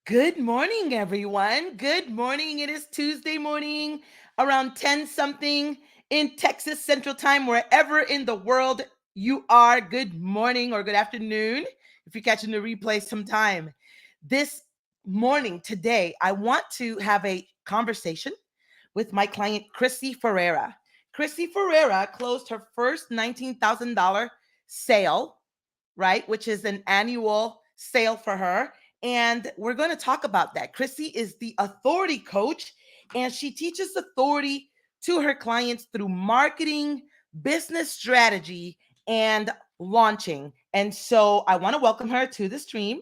Good morning, everyone. Good morning. It is Tuesday morning around 10 something in Texas Central Time, wherever in the world you are. Good morning or good afternoon if you're catching the replay sometime. This morning, today, I want to have a conversation with my client, Krissy Ferreira. Krissy Ferreira closed her first $19,000 sale, right, which is an annual sale for her. And we're going to talk about that. Krissy is the authority coach, and she teaches authority to her clients through marketing, business strategy, and launching. And so I want to welcome her to the stream.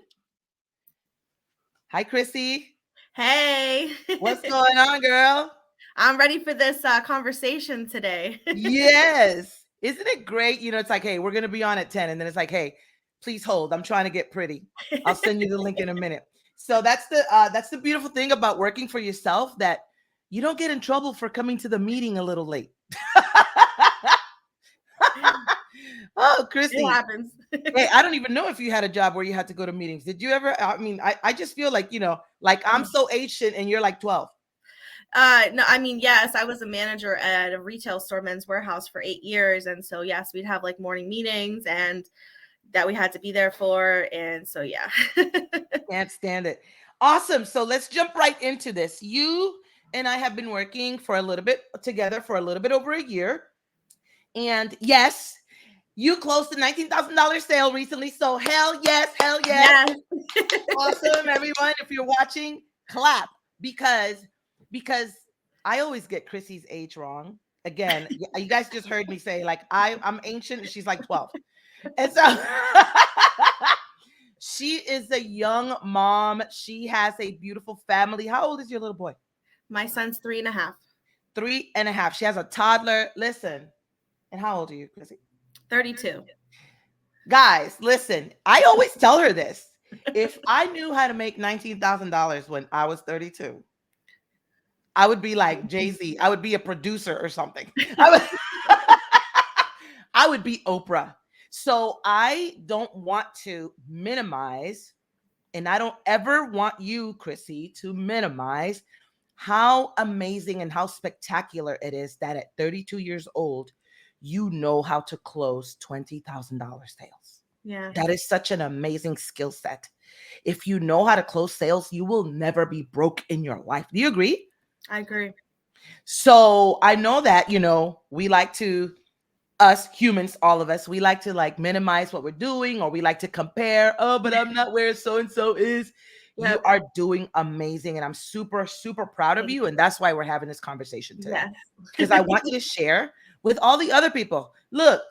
Hi, Krissy. Hey, What's going on, girl? I'm ready for this conversation today. Yes. Isn't it great? It's like, hey, we're going to be on at 10. And then it's like, hey, please hold. I'm trying to get pretty. I'll send you the link in a minute. So that's the beautiful thing about working for yourself, that you don't get in trouble for coming to the meeting a little late. Oh, It Krissy. happens. Hey, I don't even know if you had a job where you had to go to meetings. Did you ever? I mean, I just feel like, like I'm so ancient and you're like 12. No, I mean, yes, I was a manager at a retail store, Men's Warehouse, for 8 years. And so, yes, we'd have like morning meetings and that we had to be there for. And so, yeah. Can't stand it. Awesome. So let's jump right into this. You and I have been working for a little bit together for a little bit over a year. And yes, you closed the $19,000 sale recently. So hell yes, hell yes. Yes. Awesome, everyone. If you're watching, clap because I always get Krissy's age wrong. Again, you guys just heard me say like I'm ancient and she's like 12. And so she is a young mom. She has a beautiful family. How old is your little boy? My son's 3.5. 3.5. She has a toddler. Listen. And how old are you, Krissy? 32. Guys, listen. I always tell her this. If I knew how to make $19,000 when I was 32, I would be like Jay-Z. I would be a producer or something. I would be Oprah. So I don't want to minimize, and I don't ever want you, Krissy, to minimize how amazing and how spectacular it is that at 32 years old, you know how to close $20,000 sales. Yeah. That is such an amazing skill set. If you know how to close sales, you will never be broke in your life. Do you agree? I agree. So I know that, we like to, us humans, all of us, we like to like minimize what we're doing, or we like to compare. Oh, but I'm not where so and so is. You Yep. are doing amazing, and I'm super, super proud of Thank you. And you. that's why we're having this conversation today, Yes. because I want you to share with all the other people. Look,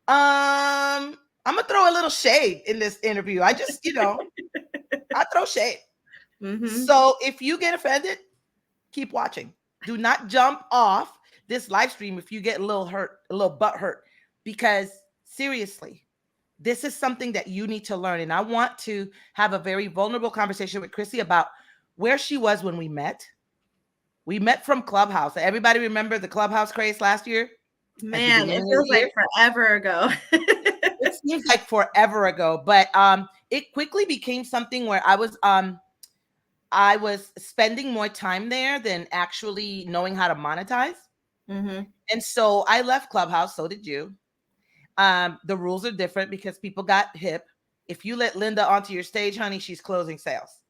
I'm gonna throw a little shade in this interview. I just, I throw shade. Mm-hmm. So if you get offended, keep watching. Do not jump off this live stream if you get a little hurt, a little butt hurt, because seriously, this is something that you need to learn. And I want to have a very vulnerable conversation with Krissy about where she was when we met. We met from Clubhouse. Everybody remember the Clubhouse craze last year at the Man, it beginning of the feels like year? forever ago. It seems like forever ago, but it quickly became something where I was spending more time there than actually knowing how to monetize. Mm-hmm. And so I left Clubhouse. So did you. The rules are different because people got hip. If you let Linda onto your stage, honey, she's closing sales.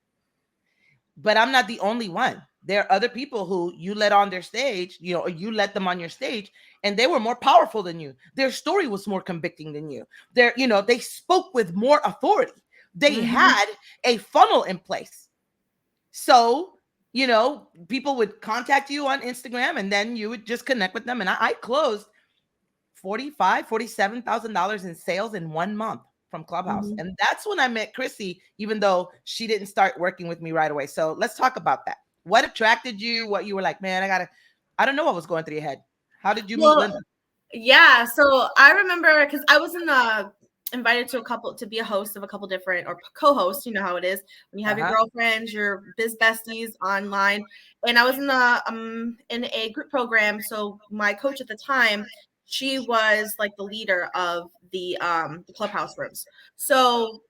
But I'm not the only one. There are other people who you let on their stage, or you let them on your stage, and they were more powerful than you. Their story was more convicting than you. They spoke with more authority. They Mm-hmm. had a funnel in place. So, people would contact you on Instagram, and then you would just connect with them. And I closed $47,000 in sales in 1 month from Clubhouse. Mm-hmm. And that's when I met Krissy, even though she didn't start working with me right away. So let's talk about that. What attracted you? What you were like, man, I don't know what was going through your head. How did you meet Well, Linda? yeah. So I remember because I was in the invited to a couple to be a host of a couple different or co-host. You know how it is when you have your Uh-huh. girlfriends, your biz besties online. And I was in a group program. So my coach at the time, she was like the leader of the clubhouse rooms. So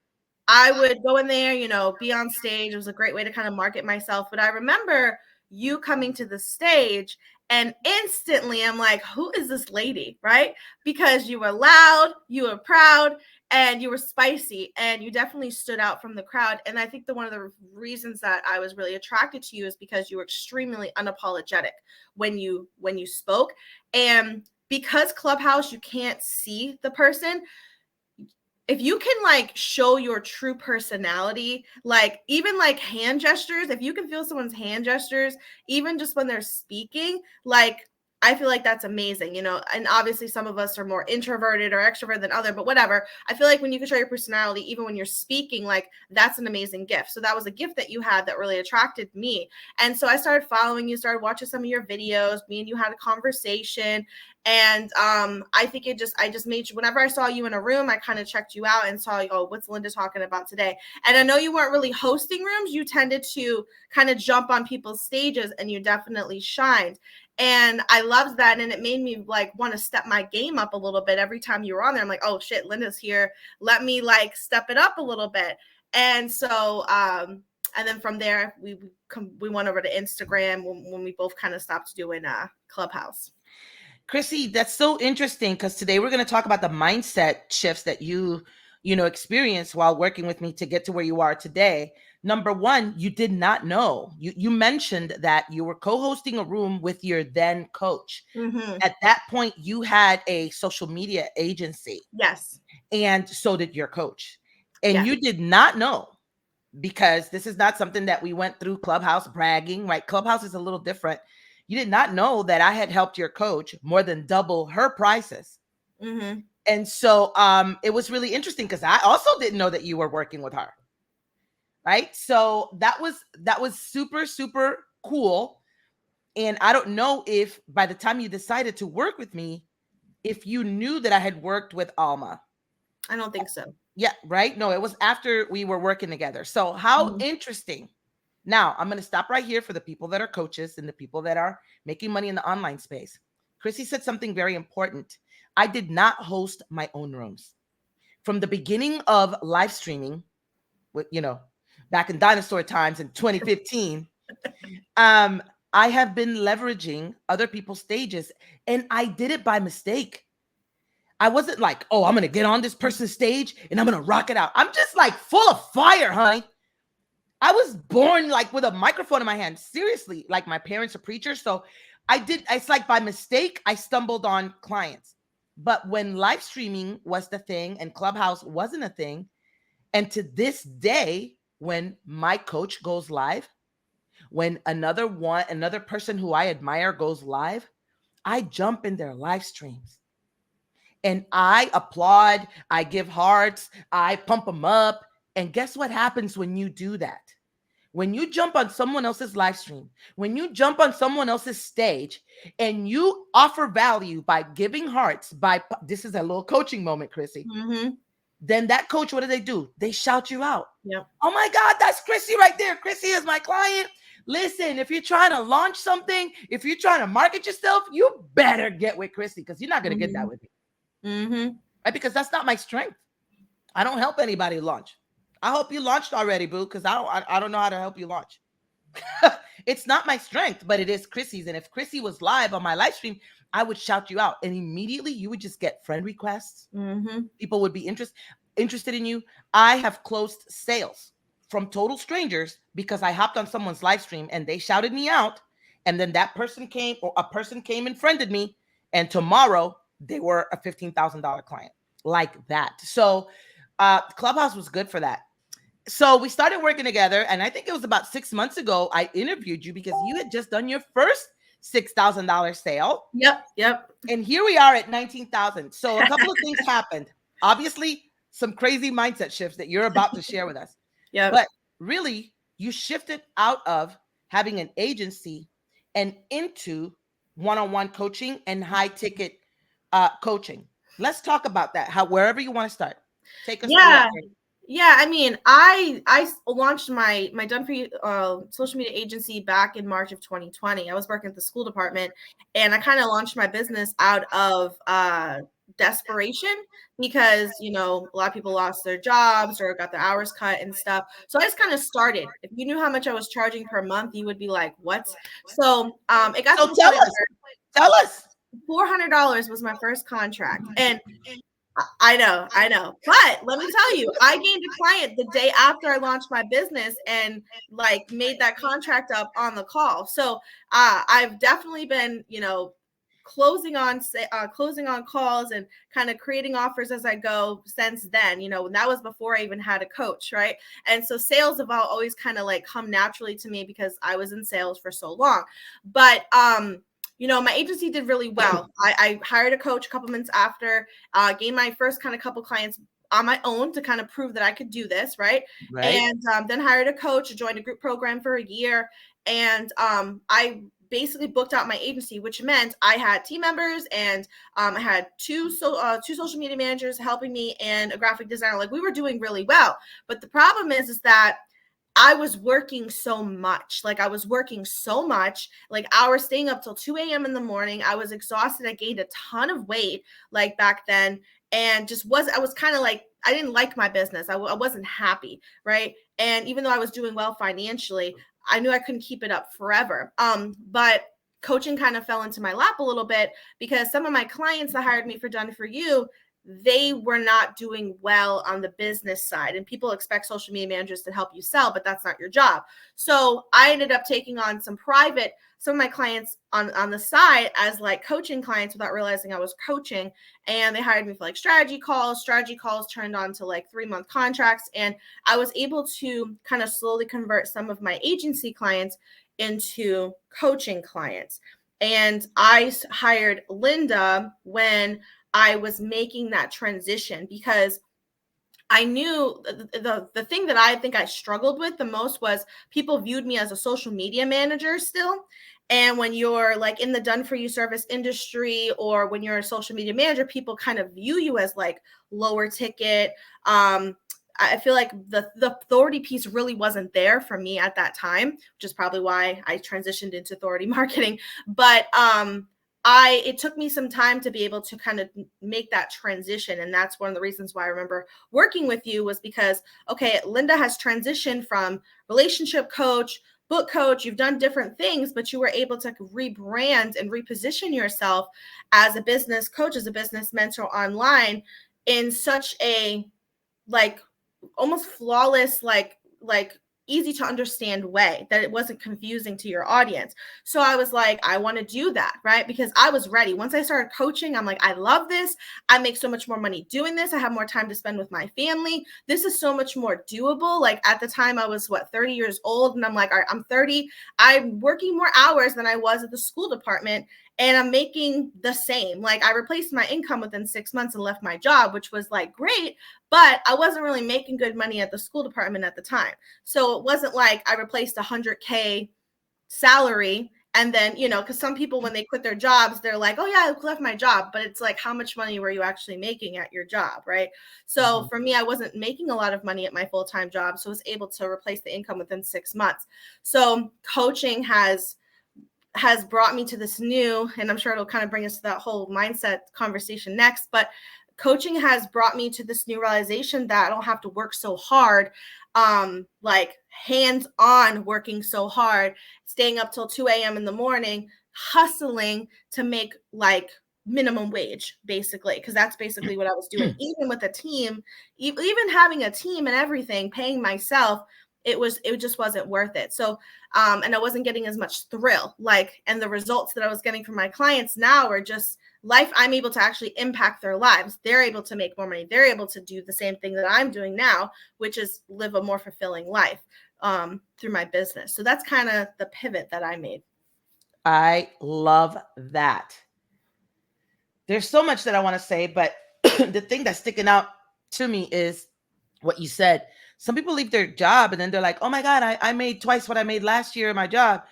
I would go in there, be on stage. It was a great way to kind of market myself. But I remember you coming to the stage, and instantly I'm like, who is this lady? Right? Because you were loud, you were proud, and you were spicy, and you definitely stood out from the crowd. And I think that one of the reasons that I was really attracted to you is because you were extremely unapologetic when you spoke. And because Clubhouse, you can't see the person, if you can like show your true personality, like even like hand gestures, if you can feel someone's hand gestures, even just when they're speaking, like I feel like that's amazing, and obviously some of us are more introverted or extrovert than other, but whatever. I feel like when you can show your personality, even when you're speaking, like that's an amazing gift. So that was a gift that you had that really attracted me. And so I started following you, started watching some of your videos. Me and you had a conversation. And I think I just made sure whenever I saw you in a room, I kind of checked you out and saw, oh, what's Linda talking about today? And I know you weren't really hosting rooms. You tended to kind of jump on people's stages, and you definitely shined. And I loved that. And it made me like want to step my game up a little bit every time you were on there. I'm like, oh shit, Linda's here. Let me like step it up a little bit. And so, and then from there, we went over to Instagram when we both kind of stopped doing Clubhouse. Krissy, that's so interesting because today we're going to talk about the mindset shifts that you experienced while working with me to get to where you are today. Number one, you did not know. You mentioned that you were co-hosting a room with your then coach. Mm-hmm. At that point, you had a social media agency. Yes. And so did your coach. And Yes. you did not know, because this is not something that we went through Clubhouse bragging, right? Clubhouse is a little different. You did not know that I had helped your coach more than double her prices. Mm-hmm. And so it was really interesting because I also didn't know that you were working with her. Right. So that was super, super cool. And I don't know if by the time you decided to work with me, if you knew that I had worked with Alma. I don't think so. Yeah, right. No, it was after we were working together. So how interesting. Now, I'm going to stop right here for the people that are coaches and the people that are making money in the online space. Krissy said something very important. I did not host my own rooms. From the beginning of live streaming, with back in dinosaur times in 2015, I have been leveraging other people's stages, and I did it by mistake. I wasn't like, oh, I'm going to get on this person's stage and I'm going to rock it out. I'm just like full of fire, honey. I was born like with a microphone in my hand. Seriously, like my parents are preachers. So it's like by mistake, I stumbled on clients. But when live streaming was the thing and Clubhouse wasn't a thing, and to this day, when my coach goes live, when another person who I admire goes live, I jump in their live streams. And I applaud, I give hearts, I pump them up. And guess what happens when you do that? When you jump on someone else's live stream, when you jump on someone else's stage and you offer value by giving hearts, this is a little coaching moment, Krissy. Mm-hmm. Then that coach, what do? They shout you out. Yep. Oh my God, that's Krissy right there. Krissy is my client. Listen, if you're trying to launch something, if you're trying to market yourself, you better get with Krissy because you're not going to get that with me. Mm-hmm. Right? Because that's not my strength. I don't help anybody launch. I hope you launched already, boo, because I don't know how to help you launch. It's not my strength, but it is Krissy's. And if Krissy was live on my live stream, I would shout you out. And immediately you would just get friend requests. Mm-hmm. People would be interested in you. I have closed sales from total strangers because I hopped on someone's live stream and they shouted me out. And then a person came and friended me. And tomorrow they were a $15,000 client, like that. So Clubhouse was good for that. So we started working together, and I think it was about 6 months ago I interviewed you because you had just done your first $6,000 sale. Yep. And here we are at 19,000. So a couple of things happened. Obviously, some crazy mindset shifts that you're about to share with us. Yeah. But really, you shifted out of having an agency and into one-on-one coaching and high ticket coaching. Let's talk about that. Wherever you want to start. Take us through. Yeah, I mean, I launched my Done For You social media agency back in March of 2020. I was working at the school department, and I kind of launched my business out of desperation because, a lot of people lost their jobs or got their hours cut and stuff. So I just kind of started. If you knew how much I was charging per month, you would be like, what? So it got to So the tell point us, tell us. where $400 was my first contract. And I know. But let me tell you, I gained a client the day after I launched my business and like made that contract up on the call. So I've definitely been, closing on calls and kind of creating offers as I go since then. That was before I even had a coach, right? And so sales have always kind of like come naturally to me because I was in sales for so long. But my agency did really well. I hired a coach a couple months after, gained my first kind of couple clients on my own to kind of prove that I could do this, right? Right. And then hired a coach, joined a group program for a year, and I basically booked out my agency, which meant I had team members and I had two social media managers helping me and a graphic designer. Like we were doing really well, but the problem is that I was working so much. Like I was working so much, like hours staying up till 2 a.m. in the morning. I was exhausted. I gained a ton of weight like back then. And I was kind of like, I didn't like my business. I wasn't happy. Right. And even though I was doing well financially, I knew I couldn't keep it up forever. But coaching kind of fell into my lap a little bit because some of my clients that hired me for Done For You, they were not doing well on the business side, and people expect social media managers to help you sell, but that's not your job. So I ended up taking on some of my clients on the side as like coaching clients without realizing I was coaching. And they hired me for like strategy calls turned on to like 3-month contracts. And I was able to kind of slowly convert some of my agency clients into coaching clients. And I hired Linda when I was making that transition because I knew the thing that I think I struggled with the most was people viewed me as a social media manager still. And when you're like in the done for you service industry or when you're a social media manager, people kind of view you as like lower ticket. I feel like the authority piece really wasn't there for me at that time, which is probably why I transitioned into authority marketing. But it took me some time to be able to kind of make that transition. And that's one of the reasons why I remember working with you was because, okay, Linda has transitioned from relationship coach, book coach, you've done different things, but you were able to rebrand and reposition yourself as a business coach, as a business mentor online in such a like almost flawless, like easy to understand way that it wasn't confusing to your audience. So I was like, I want to do that, right? Because I was ready. Once I started coaching, I'm like, I love this. I make so much more money doing this. I have more time to spend with my family. This is so much more doable. Like at the time I was 30 years old and I'm like, all right, I'm 30. I'm working more hours than I was at the school department and I'm making the same. Like I replaced my income within 6 months and left my job, which was like great, but I wasn't really making good money at the school department at the time. So it wasn't like I replaced $100K salary and then, because some people, when they quit their jobs, they're like, oh yeah, I left my job. But it's like, how much money were you actually making at your job, right? So for me, I wasn't making a lot of money at my full-time job. So I was able to replace the income within 6 months. So coaching has brought me to this new, and I'm sure it'll kind of bring us to that whole mindset conversation next, but coaching has brought me to this new realization that I don't have to work so hard, like hands-on working so hard, staying up till 2 a.m. in the morning, hustling to make like minimum wage, basically, because that's basically what I was doing. Even with a team, even having a team and everything, paying myself, it just wasn't worth it. So and I wasn't getting as much thrill, and the results that I was getting from my clients now are just life. I'm able to actually impact their lives. They're able to make more money. They're able to do the same thing that I'm doing now, which is live a more fulfilling life through my business. So that's kind of the pivot that I made. I love that. There's so much that I want to say, but the thing that's sticking out to me is what you said. Some people leave their job and then they're like, oh my God, I made twice what I made last year in my job.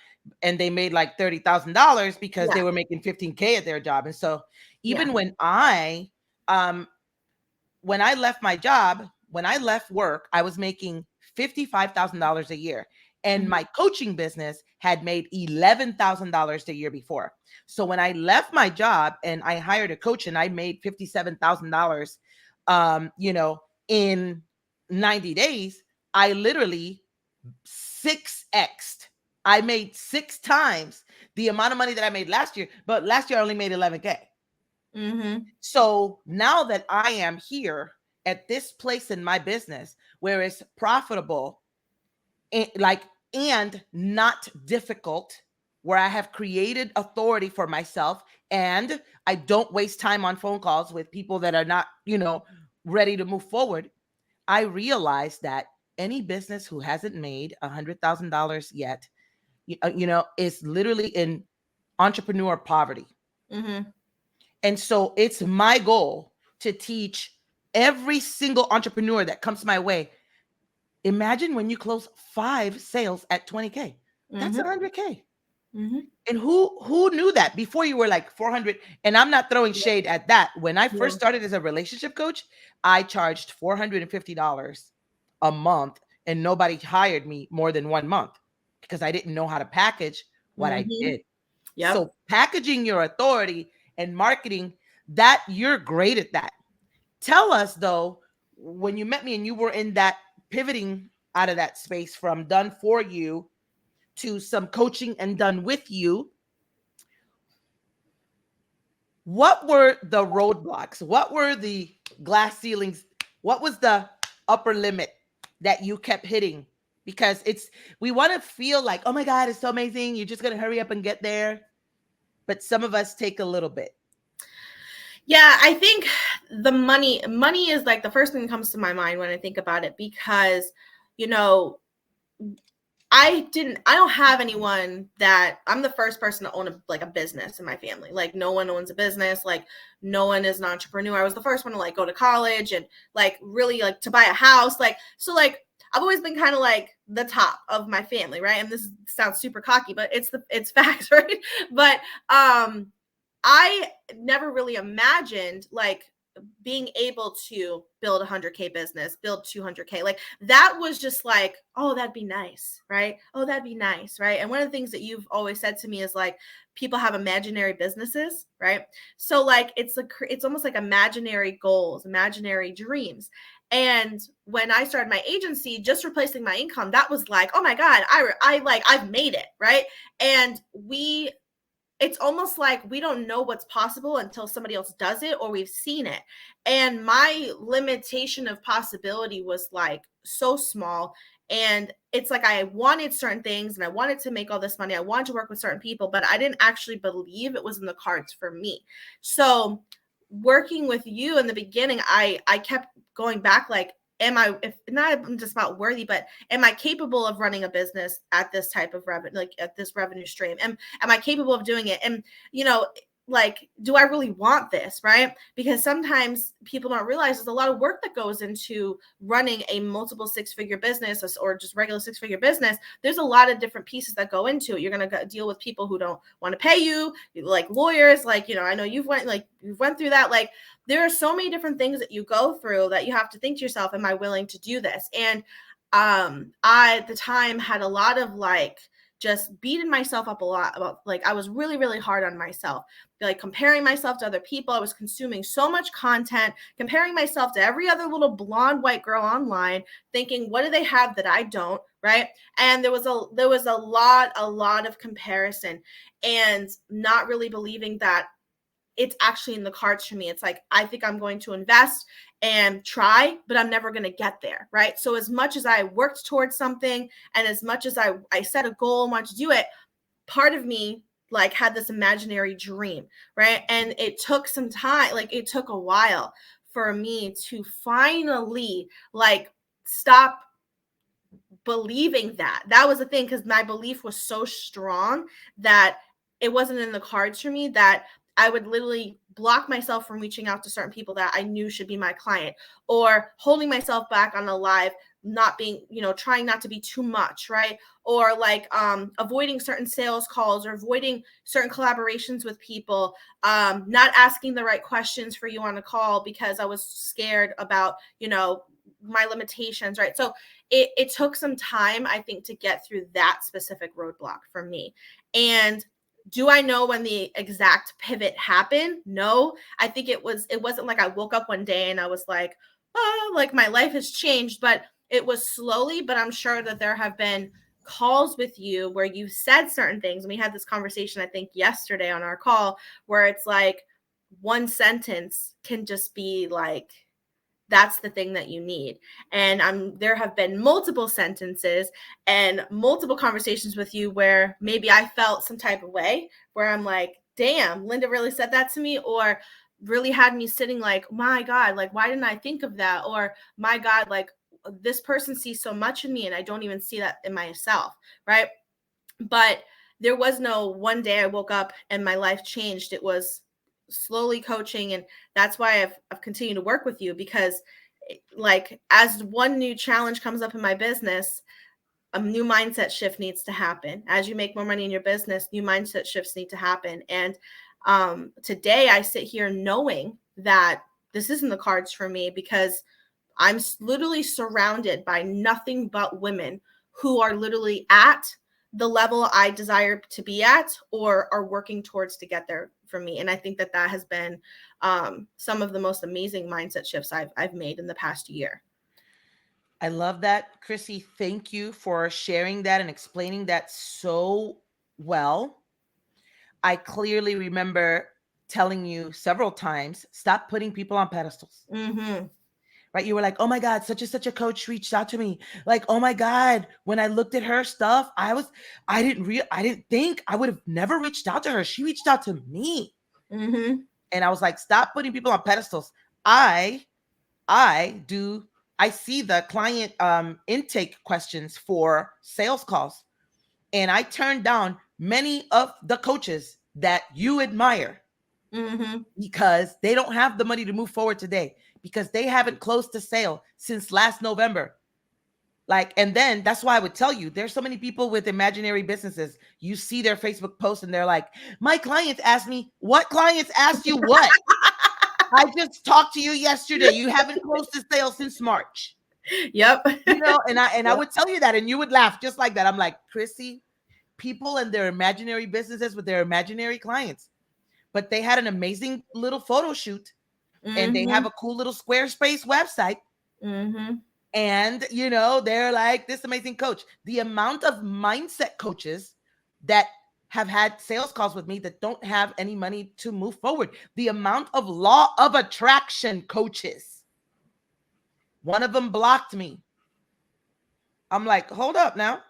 And they made like $30,000 because they were making 15K at their job. And so even when I left my job, when I left work, I was making $55,000 a year. And my coaching business had made $11,000 the year before. So when I left my job and I hired a coach and I made $57,000, in 90 days, I literally 6x'd. I made 6 times the amount of money that I made last year, but last year I only made 11K. So now that I am here at this place in my business where it's profitable and not difficult, where I have created authority for myself and I don't waste time on phone calls with people that are not, ready to move forward, I realized that any business who hasn't made $100,000 yet, is literally in entrepreneur poverty. And so it's my goal to teach every single entrepreneur that comes my way. Imagine when you close 5 sales at 20K. That's 100K. And who knew that before? You were like 400. And I'm not throwing shade at that. When I first started as a relationship coach, I charged $450 a month and nobody hired me more than 1 month because I didn't know how to package what I did. So packaging your authority and marketing, that you're great at that. Tell us though, when you met me and you were in that pivoting out of that space from done for you to some coaching and done with you, what were the roadblocks? What were the glass ceilings? What was the upper limit that you kept hitting? Because we want to feel like, oh my God, it's so amazing. You're just going to hurry up and get there. But some of us take a little bit. Yeah, I think the money is like the first thing that comes to my mind when I think about it, because, I don't have anyone that I'm the first person to own a business in my family. Like no one owns a business. Like no one is an entrepreneur. I was the first one to go to college and really to buy a house. So I've always been kind of like the top of my family. Right. And this sounds super cocky, but it's facts. Right. But, I never really imagined being able to build a 100K business, build 200K. That was just oh, that'd be nice. Right. Oh, that'd be nice. Right. And one of the things that you've always said to me is people have imaginary businesses. Right. So it's almost like imaginary goals, imaginary dreams. And when I started my agency, just replacing my income, that was oh my God, I've made it. Right. And it's almost like we don't know what's possible until somebody else does it or we've seen it. And my limitation of possibility was so small. And it's I wanted certain things and I wanted to make all this money. I wanted to work with certain people, but I didn't actually believe it was in the cards for me. So working with you in the beginning, I kept going back am I, if not just about worthy, but am I capable of running a business at this type of revenue, at this revenue stream? Am I capable of doing it? And, do I really want this? Right? Because sometimes people don't realize there's a lot of work that goes into running a multiple 6-figure business or just regular 6-figure business. There's a lot of different pieces that go into it. You're going to deal with people who don't want to pay you, lawyers, I know you've went through that. There are so many different things that you go through that you have to think to yourself, am I willing to do this? And I at the time had a lot of just beating myself up a lot about I was really, really hard on myself, comparing myself to other people. I was consuming so much content, comparing myself to every other little blonde white girl online, thinking, what do they have that I don't? Right. And there was a lot of comparison and not really believing that it's actually in the cards for me. It's I think I'm going to invest and try, but I'm never going to get there. Right. So as much as I worked towards something and as much as I set a goal and wanted to do it, part of me had this imaginary dream. Right. And it took some time, it took a while for me to finally stop believing that. That was the thing, because my belief was so strong that it wasn't in the cards for me, that I would literally block myself from reaching out to certain people that I knew should be my client, or holding myself back on a live, not being, trying not to be too much, right? Or avoiding certain sales calls or avoiding certain collaborations with people, not asking the right questions for you on a call because I was scared about, my limitations, right? So it took some time, I think, to get through that specific roadblock for me. And do I know when the exact pivot happened? No. I think it wasn't like I woke up one day and I was like, oh, like my life has changed, but it was slowly. But I'm sure that there have been calls with you where you said certain things. And we had this conversation, I think, yesterday on our call, where it's like one sentence can just be like, that's the thing that you need. And there have been multiple sentences and multiple conversations with you where maybe I felt some type of way, where I'm like, damn, Linda really said that to me, or really had me sitting like, my God, like, why didn't I think of that? Or my God, like, this person sees so much in me and I don't even see that in myself, right? But there was no one day I woke up and my life changed. It was slowly coaching. And that's why I've continued to work with you, because like as one new challenge comes up in my business, a new mindset shift needs to happen. As you make more money in your business, new mindset shifts need to happen. And today I sit here knowing that this isn't the cards for me, because I'm literally surrounded by nothing but women who are literally at the level I desire to be at, or are working towards to get there for me. And I think that has been some of the most amazing mindset shifts I've made in the past year. I love that, Krissy. Thank you for sharing that and explaining that so well. I clearly remember telling you several times, stop putting people on pedestals. Mm-hmm. Right? You were like, oh my God, such and such a coach reached out to me. Like, oh my God, when I looked at her stuff, I didn't think I would have never reached out to her. She reached out to me. Mm-hmm. And I was like, stop putting people on pedestals. I see the client intake questions for sales calls. And I turned down many of the coaches that you admire, Mm-hmm. because they don't have the money to move forward today, because they haven't closed a sale since last November. Like, and then that's why I would tell you, there's so many people with imaginary businesses. You see their Facebook posts and they're like, my clients asked me. What clients asked you what? I just talked to you yesterday. You haven't closed the sale since March. Yep. I would tell you that, and you would laugh just like that. I'm like, Krissy, people and their imaginary businesses with their imaginary clients. But they had an amazing little photo shoot, and they have Mm-hmm. a cool little Squarespace website. Mm-hmm. And, they're like this amazing coach. The amount of mindset coaches that have had sales calls with me that don't have any money to move forward. The amount of law of attraction coaches. One of them blocked me. I'm like, hold up now.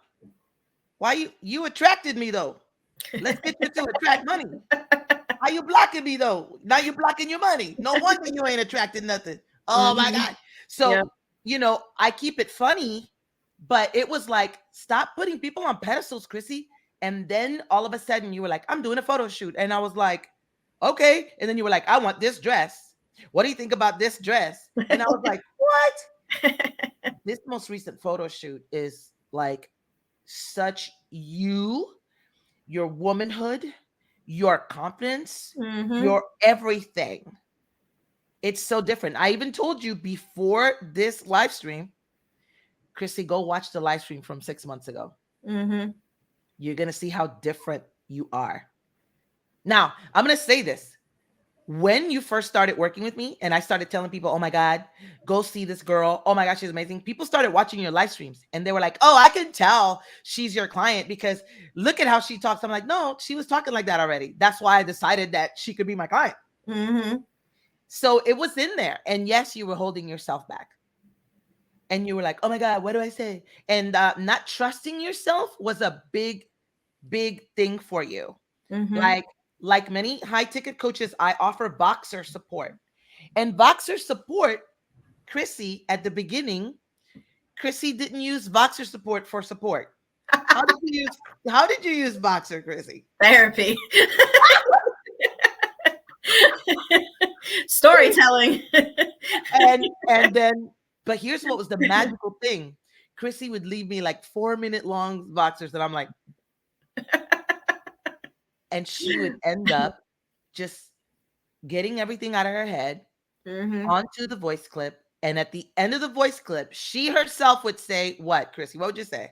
Why you attracted me though? Let's get you to attract money. Why you blocking me though? Now you're blocking your money. No wonder you ain't attracting nothing. Oh my Mm-hmm. God. So, Yep. I keep it funny, but it was like, stop putting people on pedestals, Krissy. And then all of a sudden you were like, I'm doing a photo shoot. And I was like, okay. And then you were like, I want this dress. What do you think about this dress? And I was like, what? This most recent photo shoot is like such your womanhood, your confidence, Mm-hmm. your everything. It's so different. I even told you before this live stream, Krissy, go watch the live stream from 6 months ago. Mm-hmm. You're going to see how different you are. Now, I'm going to say this. When you first started working with me and I started telling people, oh my God, go see this girl. Oh my gosh, she's amazing. People started watching your live streams and they were like, oh, I can tell she's your client because look at how she talks. I'm like, no, she was talking like that already. That's why I decided that she could be my client. Mm-hmm. So it was in there. And yes, you were holding yourself back. And you were like, oh my God, what do I say? And not trusting yourself was a big, big thing for you. Mm-hmm. Like many high ticket coaches, I offer Voxer support. And Voxer support, Krissy, at the beginning, Krissy didn't use Voxer support for support. How did you use Voxer, Krissy? Therapy. Storytelling. And then, but here's what was the magical thing. Krissy would leave me like 4-minute long Voxers, and I'm like, and she would end up just getting everything out of her head Mm-hmm. onto the voice clip. And at the end of the voice clip, she herself would say, what, Krissy? What would you say?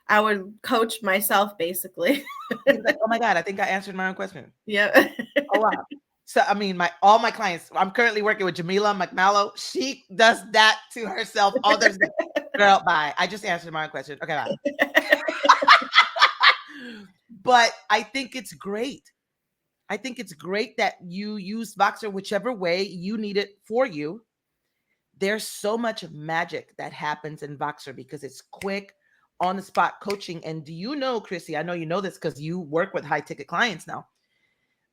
I would coach myself basically. You'd be like, oh my God, I think I answered my own question. Yeah. Oh wow. So I mean, my all my clients. I'm currently working with Jamila McMallow. She does that to herself all the time. Girl, bye. I just answered my own question. Okay, bye. But I think it's great. I think it's great that you use Voxer whichever way you need it for you. There's so much magic that happens in Voxer because it's quick, on the spot coaching. And do you know, Krissy? I know you know this because you work with high ticket clients now.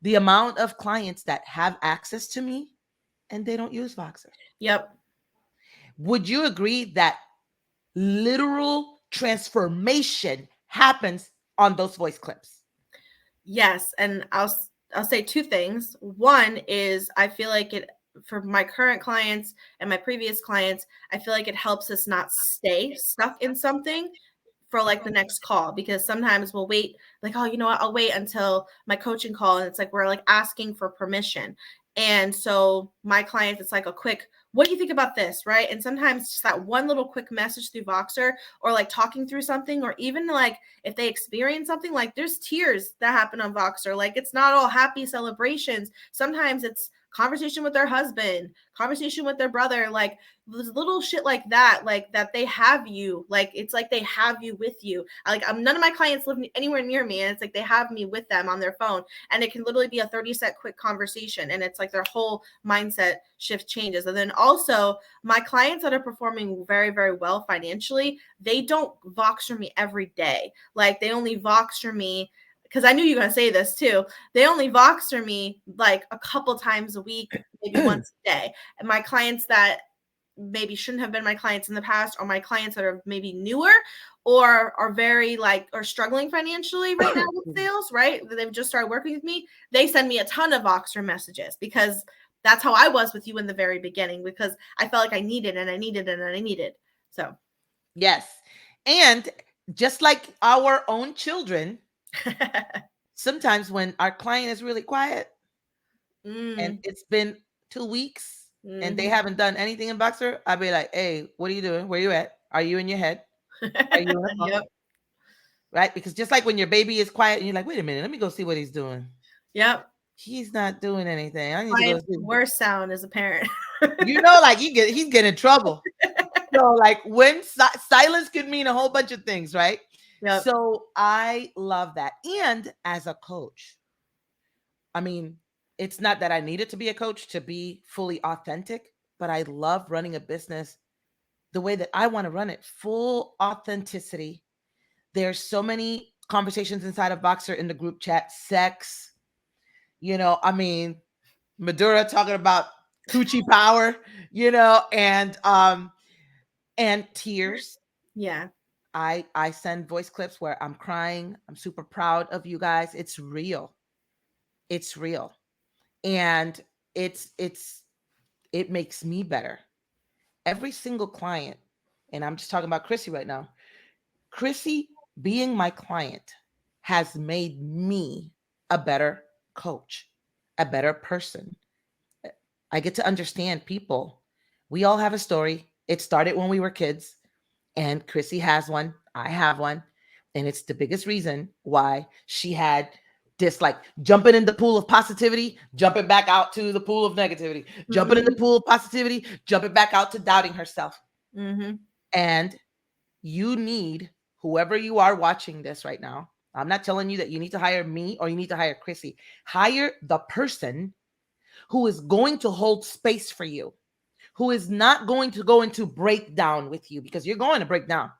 The amount of clients that have access to me and they don't use Voxer. Yep. Would you agree that literal transformation happens on those voice clips? Yes, and I'll say two things. One is I feel like it for my current clients and my previous clients, I feel like it helps us not stay stuck in something for like the next call, because sometimes we'll wait like, oh, you know what, I'll wait until my coaching call, and it's like we're like asking for permission. And so my clients, it's like a quick, what do you think about this, right? And sometimes just that one little quick message through Voxer, or like talking through something, or even like if they experience something, like there's tears that happen on Voxer. Like it's not all happy celebrations. Sometimes it's conversation with their husband, conversation with their brother, like little shit like that, like that they have you, like it's like they have you with you. Like none of my clients live anywhere near me, and it's like they have me with them on their phone, and it can literally be a 30-second quick conversation, and it's like their whole mindset shift changes. And then also my clients that are performing very, very well financially, they don't Voxer me every day. Like they only Voxer me, because I knew you were going to say this too. They only Voxer me like a couple times a week, maybe once a day. And my clients that maybe shouldn't have been my clients in the past, or my clients that are maybe newer or are very like, or struggling financially right now with sales, right? They've just started working with me. They send me a ton of Voxer messages, because that's how I was with you in the very beginning, because I felt like I needed and I needed and I needed. So yes. And just like our own children, sometimes when our client is really quiet and it's been 2 weeks and they haven't done anything in Voxer, I'll be like, hey, what are you doing? Where you at? Are you in your head? Are you in the phone? Yep. Right? Because just like when your baby is quiet and you're like, wait a minute, let me go see what he's doing. Yep. He's not doing anything. I need to go Client's see. worst sound as a parent. You know, like he's getting in trouble. So like when silence could mean a whole bunch of things, right? Yep. So I love that. And as a coach, I mean, it's not that I needed to be a coach to be fully authentic, but I love running a business the way that I want to run it, full authenticity. There's so many conversations inside of Voxer in the group chat, sex, I mean, Madura talking about coochie power, and tears. Yeah. I send voice clips where I'm crying. I'm super proud of you guys. It's real. It's real. And it makes me better. Every single client, and I'm just talking about Krissy right now. Krissy being my client has made me a better coach, a better person. I get to understand people. We all have a story. It started when we were kids, and Krissy has one. I have one. And it's the biggest reason why she had this like jumping in the pool of positivity, jumping back out to the pool of negativity, jumping in the pool of positivity, jumping back out to doubting herself. And you need, whoever you are watching this right now, I'm not telling you that you need to hire me or you need to hire Krissy. Hire the person who is going to hold space for you, who is not going to go into breakdown with you, because you're going to break down.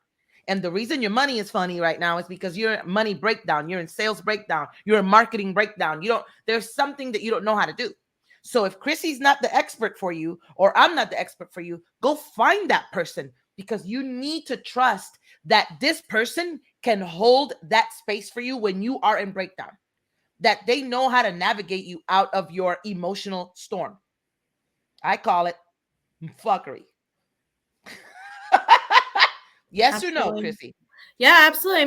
And the reason your money is funny right now is because you're in money breakdown, you're in sales breakdown, you're in marketing breakdown. There's something that you don't know how to do. So if Krissy's not the expert for you, or I'm not the expert for you, go find that person, because you need to trust that this person can hold that space for you when you are in breakdown, that they know how to navigate you out of your emotional storm. I call it fuckery. Yes or no, Absolutely. Krissy? Yeah, absolutely.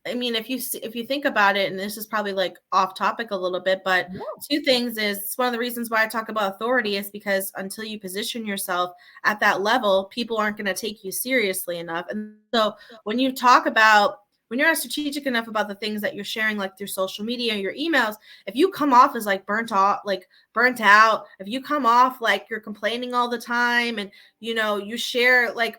I mean, if you think about it, and this is probably like off topic a little bit, but Yeah. two things is it's one of the reasons why I talk about authority is because until you position yourself at that level, people aren't going to take you seriously enough. And so when you talk about when you're not strategic enough about the things that you're sharing, like through social media or your emails, if you come off as like burnt out, if you come off like you're complaining all the time, and you share like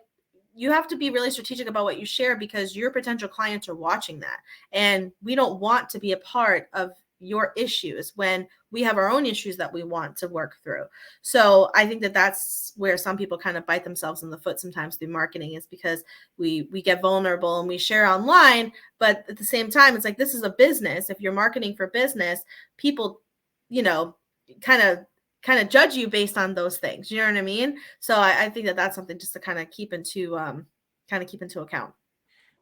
you have to be really strategic about what you share because your potential clients are watching that. And we don't want to be a part of your issues when we have our own issues that we want to work through. So I think that that's where some people kind of bite themselves in the foot sometimes through marketing, is because we get vulnerable and we share online, but at the same time it's like, this is a business. If you're marketing for business, people, you know, kind of judge you based on those things. You know what I mean? So I think that that's something just to kind of keep into account.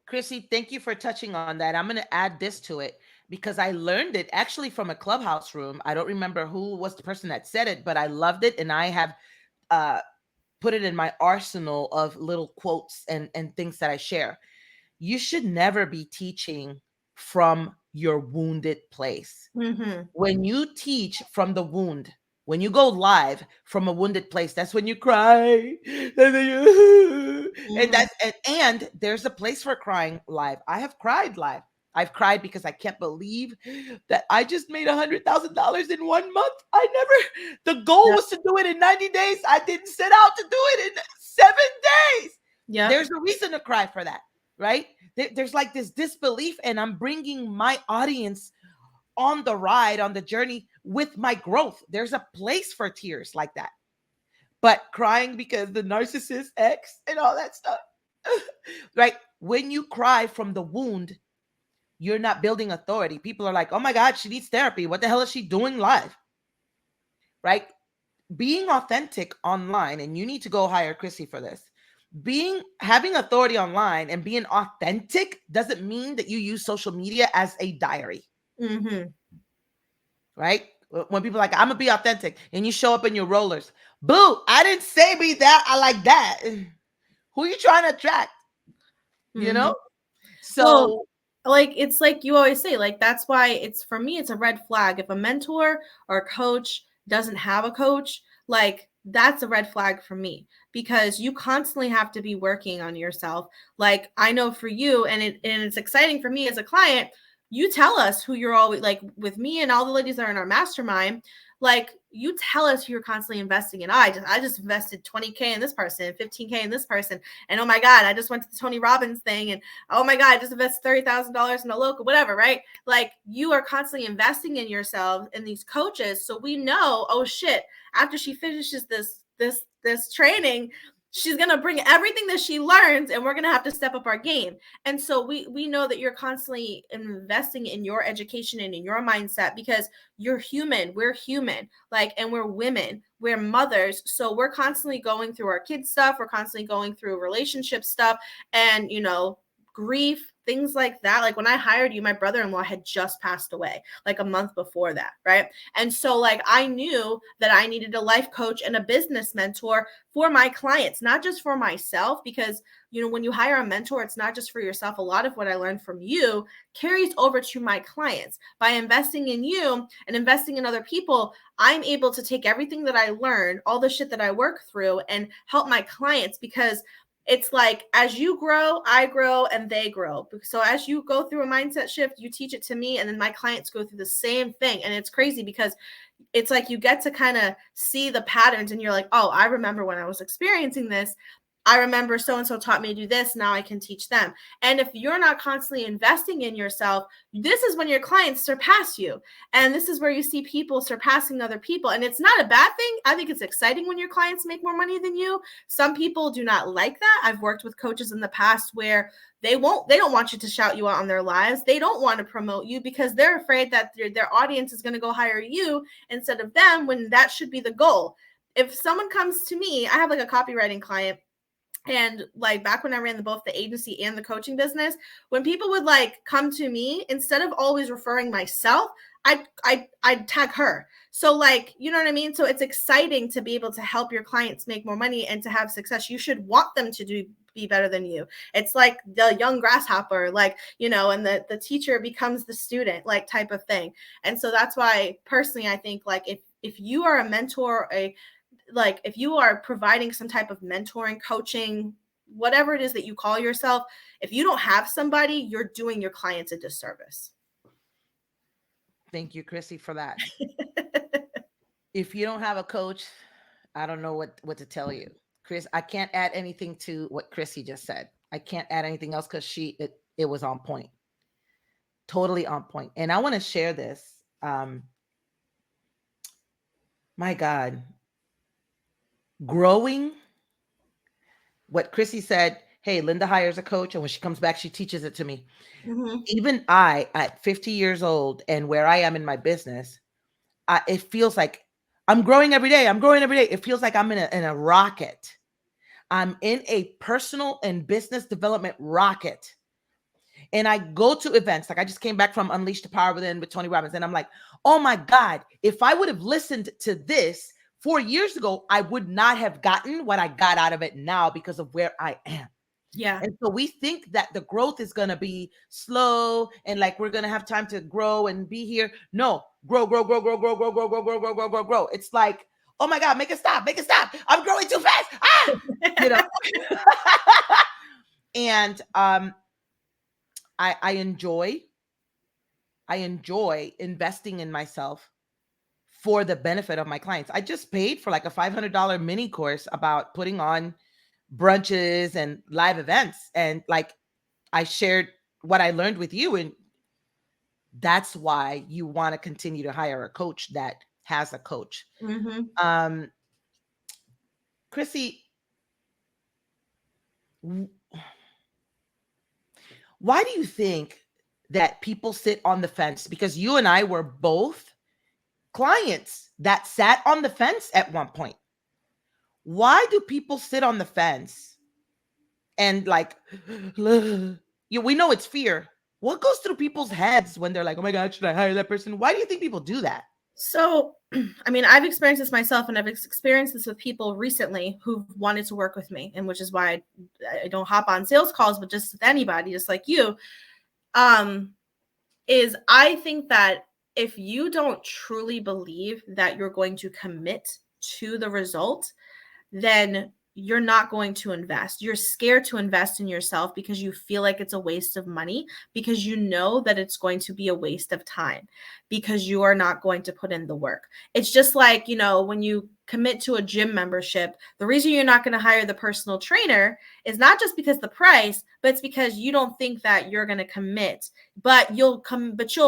Krissy, thank you for touching on that. I'm going to add this to it because I learned it actually from a clubhouse room. I don't remember who was the person that said it, but I loved it, and I have uh, put it in my arsenal of little quotes and things that I share. You should never be teaching from your wounded place. Mm-hmm. When you teach from the wound, when you go live from a wounded place, that's when you cry. And then you, and Mm-hmm. that's and there's a place for crying live. I have cried live. I've cried because I can't believe that I just made $100,000 in 1 month. I never, the goal Yep. was to do it in 90 days. I didn't set out to do it in 7 days. Yep. There's a reason to cry for that, right? There's like this disbelief, and I'm bringing my audience on the ride, on the journey with my growth. There's a place for tears like that. But crying because the narcissist ex and all that stuff, right? When you cry from the wound, you're not building authority. People are like, oh my God, she needs therapy. What the hell is she doing live? Right? Being authentic online, and you need to go hire Krissy for this. Having authority online and being authentic doesn't mean that you use social media as a diary, Mm-hmm. right? When people are like, I'm gonna be authentic, and you show up in your rollers, boo, I didn't say be that. I like that. Who are you trying to attract? You Mm-hmm. know? Well, So like it's like you always say, like that's why it's for me, it's a red flag. If a mentor or a coach doesn't have a coach, like that's a red flag for me because you constantly have to be working on yourself. Like I know for you, and it's exciting for me as a client, you tell us who you're always like with me and all the ladies that are in our mastermind, like you tell us who you're constantly investing in. I just invested 20K in this person, 15K in this person. And oh my God, I just went to the Tony Robbins thing, and oh my God, I just invested $30,000 in a local, whatever, right? Like you are constantly investing in yourself in these coaches. So we know, oh shit, after she finishes this training, she's gonna bring everything that she learns, and we're gonna have to step up our game. And so we know that you're constantly investing in your education and in your mindset because you're human. We're human, like, and we're women, we're mothers. So we're constantly going through our kids stuff. We're constantly going through relationship stuff and, grief, things like that. Like when I hired you, my brother-in-law had just passed away like a month before that. Right. And so like I knew that I needed a life coach and a business mentor for my clients, not just for myself, because when you hire a mentor, it's not just for yourself. A lot of what I learned from you carries over to my clients. By investing in you and investing in other people, I'm able to take everything that I learned, all the shit that I work through, and help my clients, because it's like as you grow, I grow, and they grow. So as you go through a mindset shift, you teach it to me, and then my clients go through the same thing. And it's crazy because it's like you get to kind of see the patterns, and you're like, oh, I remember when I was experiencing this. I remember so and so taught me to do this. Now I can teach them. And if you're not constantly investing in yourself, this is when your clients surpass you. And this is where you see people surpassing other people. And it's not a bad thing. I think it's exciting when your clients make more money than you. Some people do not like that. I've worked with coaches in the past where they don't want you to shout you out on their lives. They don't want to promote you because they're afraid that their audience is going to go hire you instead of them, when that should be the goal. If someone comes to me, I have like a copywriting client, and like back when I ran both the agency and the coaching business, when people would like come to me, instead of always referring myself, I'd tag her. So like, you know what I mean? So it's exciting to be able to help your clients make more money and to have success. You should want them to be be better than you. It's like the young grasshopper, like, and the teacher becomes the student, like, type of thing. And so that's why personally I think, like, if you are a mentor, if you are providing some type of mentoring, coaching, whatever it is that you call yourself, if you don't have somebody, you're doing your clients a disservice. Thank you, Krissy, for that. If you don't have a coach, I don't know what to tell you. Chris, I can't add anything to what Krissy just said. I can't add anything else because it was on point. Totally on point. And I want to share this. My God. Growing, what Krissy said, hey, Linda hires a coach, and when she comes back, she teaches it to me. Mm-hmm. Even I, at 50 years old and where I am in my business, it feels like I'm growing every day. I'm growing every day. It feels like I'm in a rocket. I'm in a personal and business development rocket. And I go to events. Like, I just came back from Unleash the Power Within with Tony Robbins. And I'm like, oh my God, if I would have listened to this 4 years ago, I would not have gotten what I got out of it now because of where I am. Yeah. And so we think that the growth is going to be slow and like we're going to have time to grow and be here. No, grow, grow, grow, grow, grow, grow, grow, grow, grow, grow, grow, grow, grow. It's like, oh my God, make it stop, make it stop. I'm growing too fast. You know. And I enjoy investing in myself for the benefit of my clients. I just paid for like a $500 mini course about putting on brunches and live events. And like, I shared what I learned with you. And that's why you want to continue to hire a coach that has a coach. Mm-hmm. Krissy, why do you think that people sit on the fence? Because you and I were both clients that sat on the fence at one point. Why do people sit on the fence and like, we know it's fear. What goes through people's heads when they're like, oh my God, should I hire that person? Why do you think people do that? So, I mean, I've experienced this myself, and I've experienced this with people recently who've wanted to work with me, and which is why I don't hop on sales calls, but just with anybody, just like you, is I think that if you don't truly believe that you're going to commit to the result, then you're not going to invest. You're scared to invest in yourself because you feel like it's a waste of money, because you know that it's going to be a waste of time, because you are not going to put in the work. It's just like, when you commit to a gym membership, the reason you're not going to hire the personal trainer is not just because the price, but it's because you don't think that you're going to commit, but you'll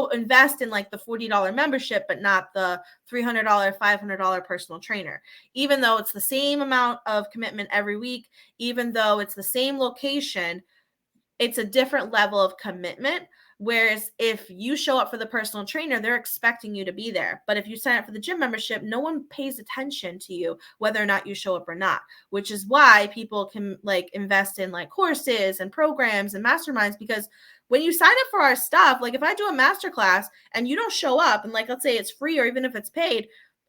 invest in like the $40 membership, but not the $300, $500 personal trainer, even though it's the same amount of commitment every week, even though it's the same location. It's a different level of commitment. Whereas if you show up for the personal trainer, they're expecting you to be there. But if you sign up for the gym membership, no one pays attention to you, whether or not you show up or not, which is why people can like invest in like courses and programs and masterminds. Because when you sign up for our stuff, like if I do a masterclass and you don't show up, and like, let's say it's free, or even if it's paid,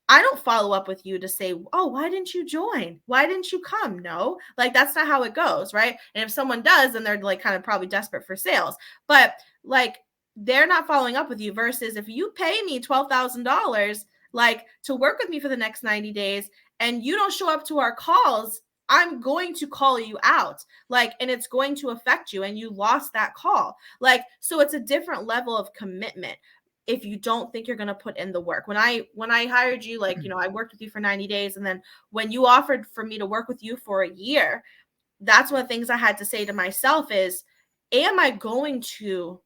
I don't follow up with you to say, oh, why didn't you join? Why didn't you come? No, like that's not how it goes, right? And if someone does, then they're like kind of probably desperate for sales. But like, they're not following up with you, versus if you pay me $12,000 like to work with me for the next 90 days and you don't show up to our calls, I'm going to call you out, like, and it's going to affect you, and you lost that call. Like, so it's a different level of commitment if you don't think you're going to put in the work. When I hired you, like, I worked with you for 90 days. And then when you offered for me to work with you for a year, that's one of the things I had to say to myself is, am I going to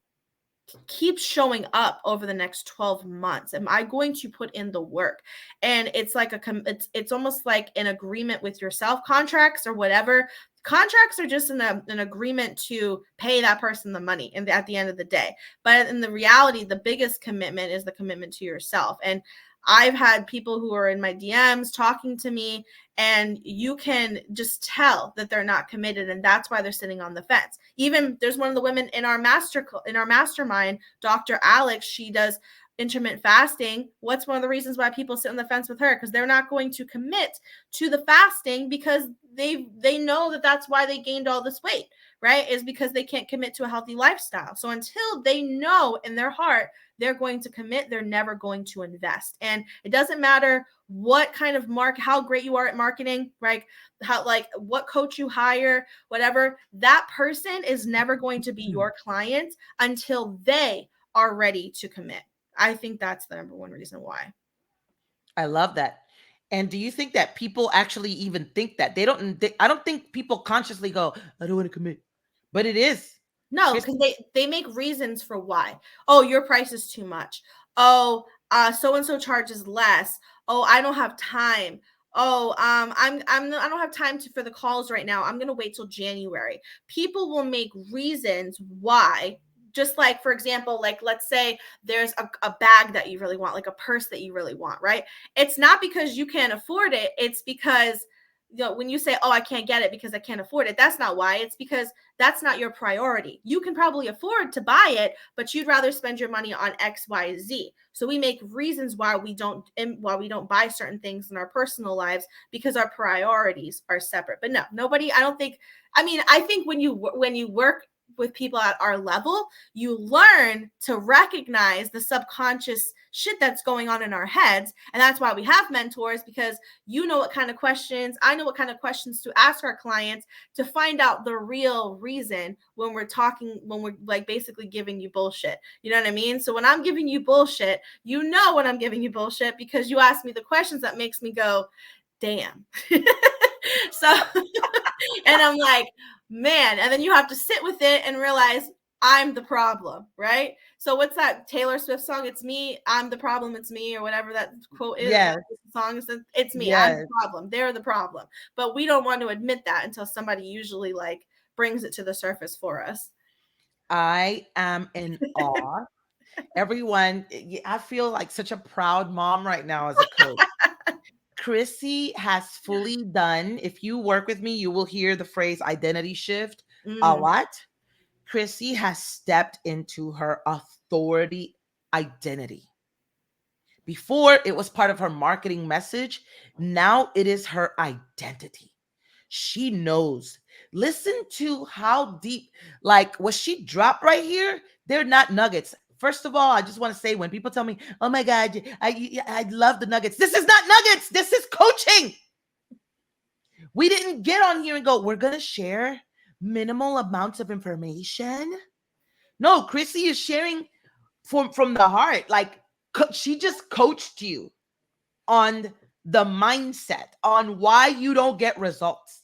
keep showing up over the next 12 months? Am I going to put in the work? And it's like it's almost like an agreement with yourself. Contracts or whatever, contracts are just an agreement to pay that person the money at the end of the day. But in the reality, the biggest commitment is the commitment to yourself. And I've had people who are in my DMs talking to me, and you can just tell that they're not committed, and that's why they're sitting on the fence. Even there's one of the women in our mastermind, Dr. Alex. She does intermittent fasting, what's one of the reasons why people sit on the fence with her? Because they're not going to commit to the fasting because they know that that's why they gained all this weight, right? Is because they can't commit to a healthy lifestyle. So until they know in their heart they're going to commit, they're never going to invest. And it doesn't matter what kind of how great you are at marketing, right? How, like, what coach you hire, whatever, that person is never going to be your client until they are ready to commit. I think that's the number one reason why. I love that. And do you think that people actually even think that? I don't think people consciously go, I don't want to commit. But it is. No, because they make reasons for why. Oh, your price is too much. Oh, so and so charges less. Oh, I don't have time. Oh, I don't have time for the calls right now. I'm gonna wait till January. People will make reasons why. Just like, for example, like, let's say there's a bag that you really want, like a purse that you really want, right? It's not because you can't afford it. It's because, when you say, oh, I can't get it because I can't afford it, that's not why. It's because that's not your priority. You can probably afford to buy it, but you'd rather spend your money on X, Y, Z. So we make reasons why we don't buy certain things in our personal lives because our priorities are separate. But no, nobody, I don't think, I think when you work with people at our level, you learn to recognize the subconscious shit that's going on in our heads. And that's why we have mentors, because you know what kind of questions, I know what kind of questions to ask our clients to find out the real reason when we're like basically giving you bullshit. You know what I mean? So when I'm giving you bullshit, you know when I'm giving you bullshit because you ask me the questions that makes me go, damn. So, and I'm like, man, and then you have to sit with it and realize I'm the problem, right? So what's that Taylor Swift song? It's me, I'm the problem, it's me, or whatever that quote is. Yes. The song is, it's me, Yes. I'm the problem, they're the problem. But we don't want to admit that until somebody usually like brings it to the surface for us. I am in awe. Everyone, I feel like such a proud mom right now as a coach. Krissy has fully done, if you work with me, you will hear the phrase identity shift a lot. Krissy has stepped into her authority identity. Before, it was part of her marketing message. Now it is her identity. She knows. Listen to how deep, like what she dropped right here, they're not nuggets. First of all, I just want to say, when people tell me, oh my God, I love the nuggets. This is not nuggets. This is coaching. We didn't get on here and go, we're going to share minimal amounts of information. No, Krissy is sharing from the heart. Like, she just coached you on the mindset, on why you don't get results.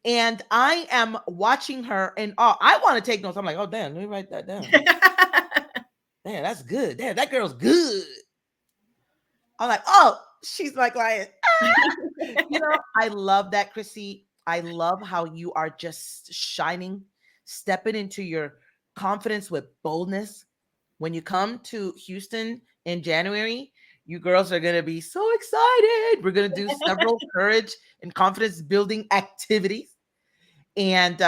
And I am watching her and I want to take notes. I'm like, oh, damn, let me write that down. Damn, that's good. Damn, that girl's good. I'm like, oh, she's my client. I love that, Krissy. I love how you are just shining, stepping into your confidence with boldness. When you come to Houston in January, you girls are going to be so excited. We're going to do several courage and confidence building activities. And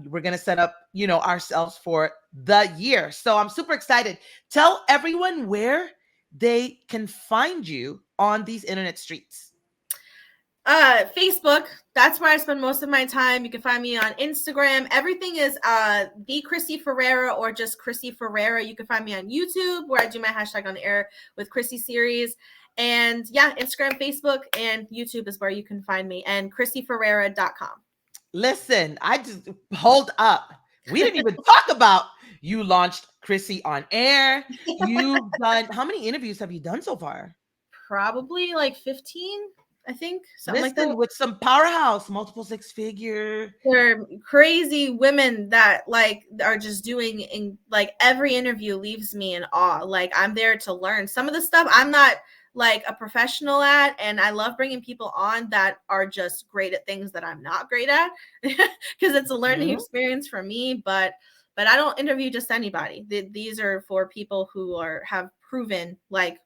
we're going to set up, ourselves for the year. So I'm super excited. Tell everyone where they can find you on these internet streets. Facebook, that's where I spend most of my time. You can find me on Instagram. Everything is the Krissy Ferreira or just Krissy Ferreira. You can find me on YouTube, where I do my hashtag on air with Krissy series. And yeah, Instagram, Facebook, and YouTube is where you can find me, and KrissyFerreira.com. Listen, I just hold up. We didn't even talk about, you launched Krissy on air. You've done, how many interviews have you done so far? Probably like 15, I think. Something like that. With some powerhouse, multiple six-figure. They're crazy women that like are just doing, in like, every interview leaves me in awe. Like, I'm there to learn. Some of the stuff I'm not like a professional at, and I love bringing people on that are just great at things that I'm not great at, because it's a learning experience for me. But I don't interview just anybody. These are for people who have proven, like,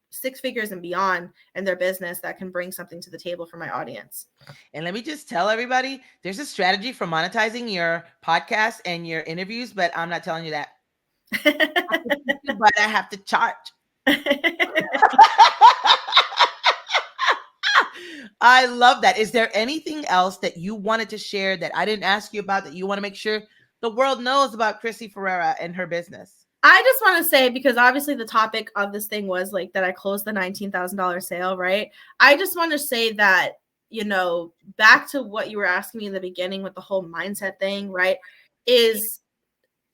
6 figures and beyond in their business, that can bring something to the table for my audience. And let me just tell everybody, there's a strategy for monetizing your podcast and your interviews, but I'm not telling you that. But I have to charge. I love that. Is there anything else that you wanted to share that I didn't ask you about that you want to make sure the world knows about Krissy Ferreira and her business? I just want to say, because obviously the topic of this thing was like that I closed the $19,000 sale, right? I just want to say that, back to what you were asking me in the beginning with the whole mindset thing, right? Is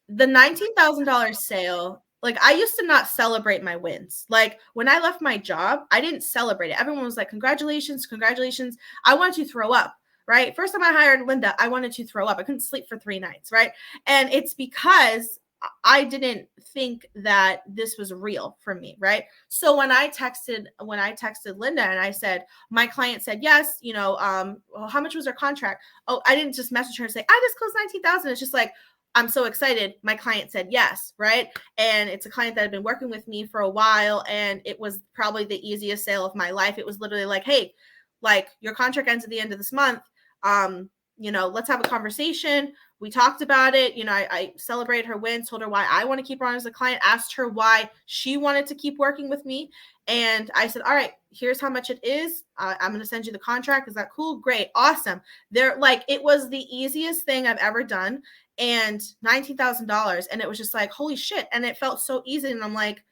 the $19,000 sale, like, I used to not celebrate my wins. Like, when I left my job, I didn't celebrate it. Everyone was like, congratulations, congratulations. I wanted to throw up, right? First time I hired Linda, I wanted to throw up. I couldn't sleep for 3 nights, right? And it's because I didn't think that this was real for me, right? So when I texted Linda and I said, my client said yes, well, how much was her contract? Oh, I didn't just message her and say, I just closed 19,000. It's just like, I'm so excited. My client said yes, right? And it's a client that had been working with me for a while, and it was probably the easiest sale of my life. It was literally like, hey, like, your contract ends at the end of this month. Let's have a conversation. We talked about it. I celebrated her wins, told her why I want to keep her on as a client, asked her why she wanted to keep working with me. And I said, all right, here's how much it is. I'm going to send you the contract. Is that cool? Great. Awesome. It was the easiest thing I've ever done. And $19,000. And it was just like, holy shit. And it felt so easy. And I'm like,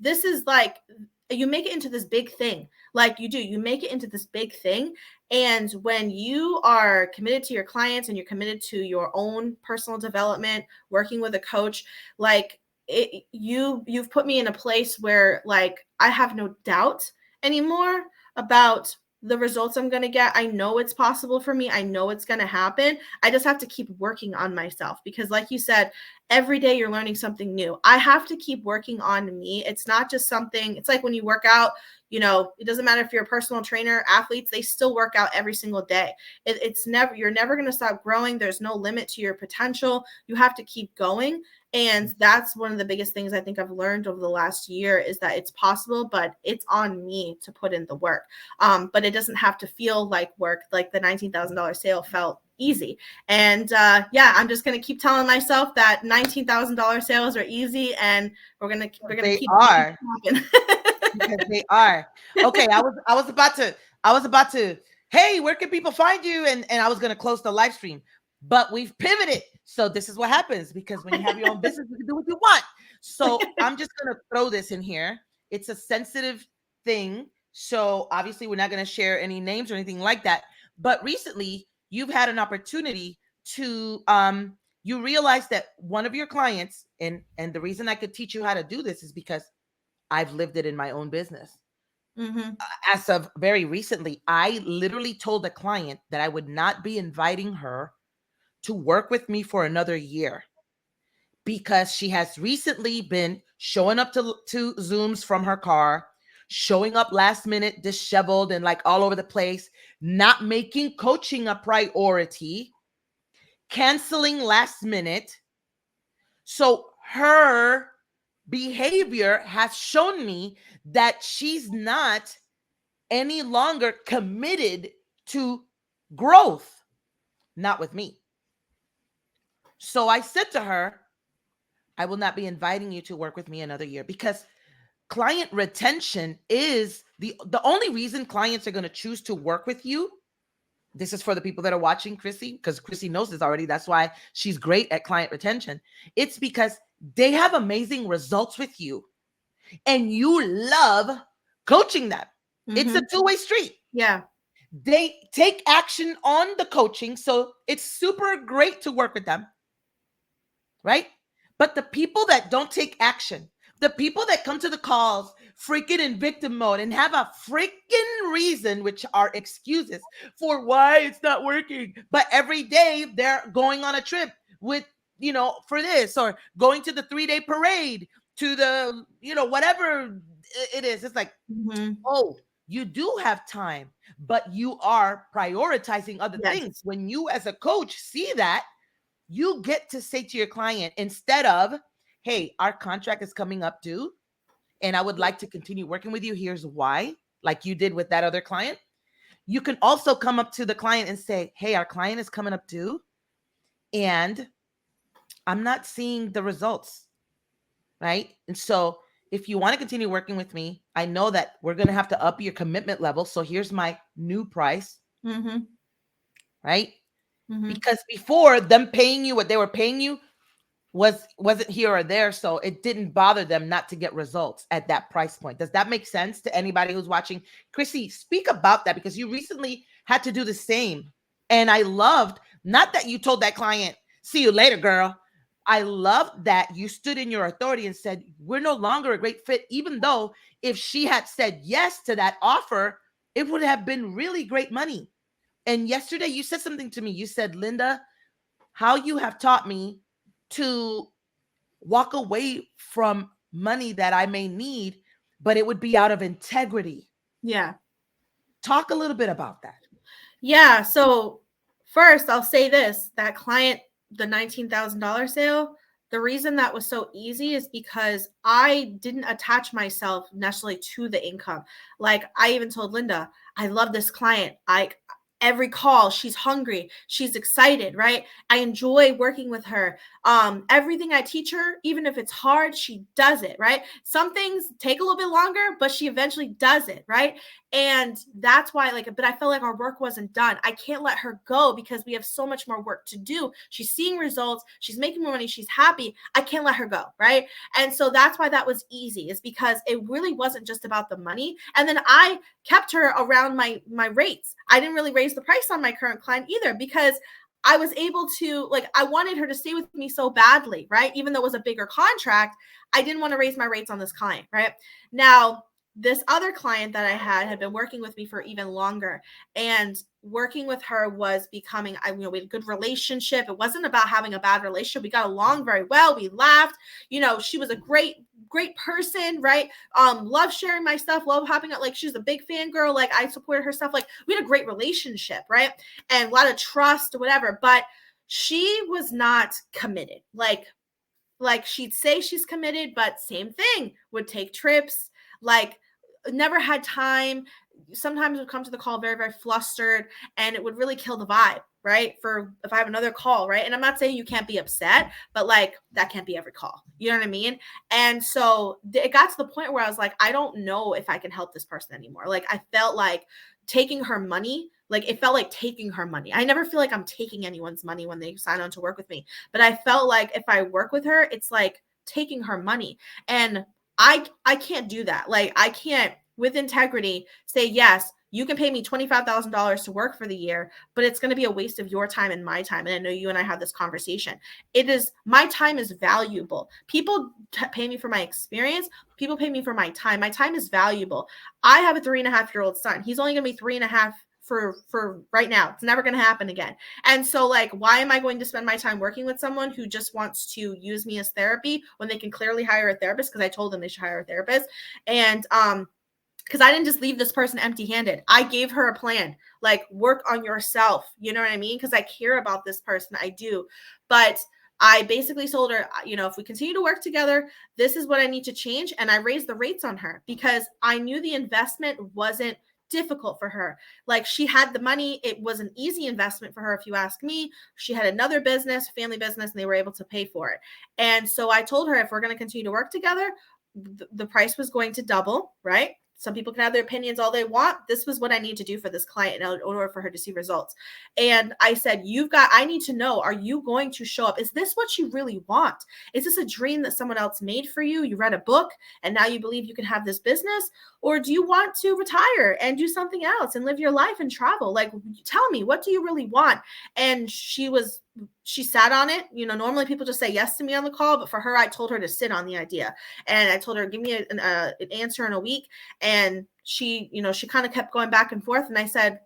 this is like, you make it into this big thing. Like, you make it into this big thing. And when you are committed to your clients and you're committed to your own personal development, working with a coach, like, you've put me in a place where, like, I have no doubt anymore about the results I'm going to get. I know it's possible for me. I know it's going to happen. I just have to keep working on myself, because like you said, every day you're learning something new. I have to keep working on me. It's not just something, it's like when you work out, it doesn't matter if you're a personal trainer, athletes, they still work out every single day. You're never going to stop growing. There's no limit to your potential. You have to keep going. And that's one of the biggest things I think I've learned over the last year, is that it's possible, but it's on me to put in the work. But it doesn't have to feel like work. Like the $19,000 sale felt easy. And I'm just going to keep telling myself that $19,000 sales are easy, and we're going to keep are. talking. Because they are. Okay, I was about to, hey, where can people find you? And I was going to close the live stream, but we've pivoted. So this is what happens, because when you have your own business, you can do what you want. So I'm just going to throw this in here. It's a sensitive thing. So obviously we're not going to share any names or anything like that. But recently you've had an opportunity to, you realize that one of your clients, and the reason I could teach you how to do this is because I've lived it in my own business. Mm-hmm. As of very recently, I literally told a client that I would not be inviting her to work with me for another year, because she has recently been showing up to Zooms from her car, showing up last minute, disheveled and like all over the place, not making coaching a priority, canceling last minute. So her behavior has shown me that she's not any longer committed to growth, not with me. So I said to her, I will not be inviting you to work with me another year, because client retention is the only reason clients are going to choose to work with you. This is for the people that are watching Krissy, because Krissy knows this already. That's why she's great at client retention. It's because they have amazing results with you and you love coaching them. Mm-hmm. It's a two-way street. Yeah. They take action on the coaching. So it's super great to work with them. Right? But the people that don't take action, the people that come to the calls freaking in victim mode and have a freaking reason, which are excuses for why it's not working. But every day they're going on a trip with, for this, or going to the 3-day parade, to the, whatever it is. It's like, mm-hmm. Oh, you do have time, but you are prioritizing other things. When you as a coach see that, you get to say to your client, instead of, hey, our contract is coming up due, and I would like to continue working with you. Here's why, like you did with that other client. You can also come up to the client and say, hey, our client is coming up due, and I'm not seeing the results, right? And so if you want to continue working with me, I know that we're going to have to up your commitment level. So here's my new price, Mm-hmm. right? Mm-hmm. Because before, them paying you what they were paying you wasn't here or there, so it didn't bother them not to get results at that price point. Does that make sense to anybody who's watching? Krissy, speak about that, because you recently had to do the same. And I loved, not that you told that client, see you later, girl. I loved that you stood in your authority and said, we're no longer a great fit, even though if she had said yes to that offer, it would have been really great money. And yesterday you said something to me. You said, Linda, how you have taught me to walk away from money that I may need, but it would be out of integrity. Yeah. Talk a little bit about that. Yeah. So first, I'll say this: that client, the $19,000 sale, the reason that was so easy is because I didn't attach myself necessarily to the income. Like I even told Linda, I love this client. Every call, she's hungry, she's excited, right? I enjoy working with her. Everything I teach her, even if it's hard, she does it, right? Some things take a little bit longer, but she eventually does it, right? And that's why, like, but I felt like our work wasn't done. I can't let her go because we have so much more work to do. She's seeing results, she's making more money, she's happy. I can't let her go, right? And so that's why that was easy, is because it really wasn't just about the money. And then I kept her around my rates. I didn't really raise the price on my current client either, because I was able to, like, I wanted her to stay with me so badly, right? Even though it was a bigger contract, I didn't want to raise my rates on this client, right? Now, this other client that I had been working with me for even longer, and working with her was becoming, we had a good relationship. It wasn't about having a bad relationship. We got along very well. We laughed. She was a great person, right? Love sharing my stuff, love hopping out. Like, she's a big fan girl. Like, I supported her stuff. Like, we had a great relationship, right? And a lot of trust or whatever. But she was not committed. Like she'd say she's committed, but same thing, would take trips, like never had time. Sometimes would come to the call very, very flustered, and it would really kill the vibe, right? For if I have another call, right? And I'm not saying you can't be upset, but like that can't be every call. You know what I mean? And so it got to the point where I was like, I don't know if I can help this person anymore. Like, I felt like taking her money, like it felt like taking her money. I never feel like I'm taking anyone's money when they sign on to work with me, but I felt like if I work with her, it's like taking her money. And I can't do that. Like, I can't with integrity say, yes, you can pay me $25,000 to work for the year, but it's going to be a waste of your time and my time. And I know you and I have this conversation. My time is valuable. People pay me for my experience. People pay me for my time. My time is valuable. I have a 3.5-year-old son. He's only going to be 3.5 for right now. It's never going to happen again. And so, like, why am I going to spend my time working with someone who just wants to use me as therapy when they can clearly hire a therapist? Because I told them they should hire a therapist. And because I didn't just leave this person empty-handed. I gave her a plan, like, work on yourself. You know what I mean? Because I care about this person. I do. But I basically told her, if we continue to work together, this is what I need to change. And I raised the rates on her because I knew the investment wasn't difficult for her. Like, she had the money. It was an easy investment for her. If you ask me, she had another business, family business, and they were able to pay for it. And so I told her, if we're going to continue to work together, the price was going to double, right? Some people can have their opinions all they want. This was what I need to do for this client in order for her to see results. And I said, I need to know, are you going to show up? Is this what you really want? Is this a dream that someone else made for you? You read a book and now you believe you can have this business? Or do you want to retire and do something else and live your life and travel? Like, tell me, what do you really want? And she sat on it. Normally people just say yes to me on the call, but for her, I told her to sit on the idea. And I told her, give me an answer in a week. And she kind of kept going back and forth. And I said,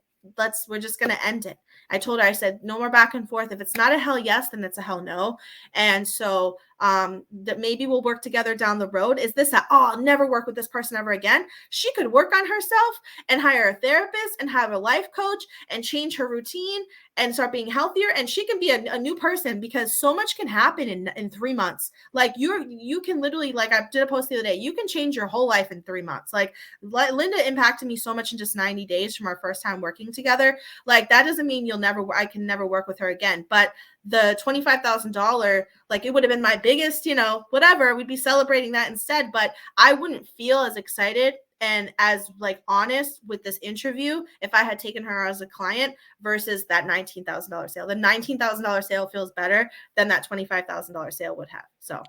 we're just going to end it. I told her, I said, no more back and forth. If it's not a hell yes, then it's a hell no. And so that maybe we'll work together down the road. Is this I'll never work with this person ever again? She could work on herself and hire a therapist and have a life coach and change her routine and start being healthier. And she can be a new person, because so much can happen in 3 months. Like, you can literally, like, I did a post the other day, you can change your whole life in 3 months. Like, Linda impacted me so much in just 90 days from our first time working together. Like, that doesn't mean I can never work with her again. But the $25,000, like it would have been my biggest, whatever, we'd be celebrating that instead. But I wouldn't feel as excited and as like honest with this interview if I had taken her as a client versus that $19,000 sale. The $19,000 sale feels better than that $25,000 sale would have. So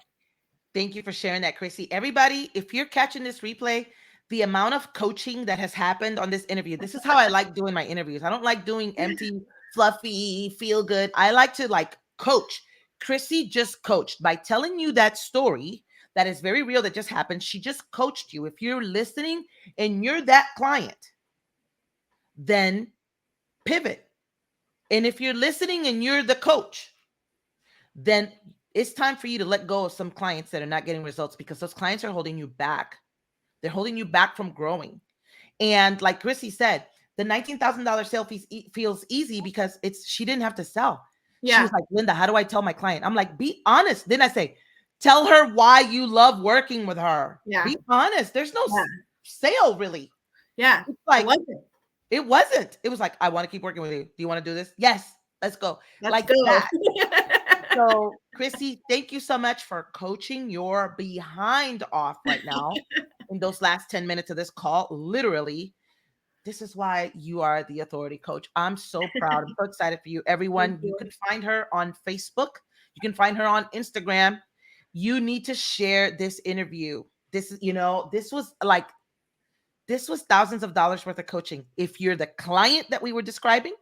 thank you for sharing that, Krissy. Everybody, if you're catching this replay, the amount of coaching that has happened on this interview, this is how I like doing my interviews. I don't like doing empty, fluffy, feel good. I like to like coach. Krissy just coached by telling you that story that is very real that just happened. She just coached you. If you're listening and you're that client, then pivot. And if you're listening and you're the coach, then it's time for you to let go of some clients that are not getting results because those clients are holding you back. They're holding you back from growing. And like Krissy said, the $19,000 sale feels easy because she didn't have to sell. Yeah. She was like, Linda, how do I tell my client? I'm like, be honest. Then I say, tell her why you love working with her. Yeah. Be honest. There's no sale really. Yeah. It's like, it wasn't. It was like, I want to keep working with you. Do you want to do this? Yes. Let's go. Let's go. That. So, Krissy, thank you so much for coaching your behind off right now in those last 10 minutes of this call. Literally, this is why you are the authority coach. I'm so proud. I'm so excited for you. Everyone, you can find her on Facebook. You can find her on Instagram. You need to share this interview. This was thousands of dollars worth of coaching. If you're the client that we were describing,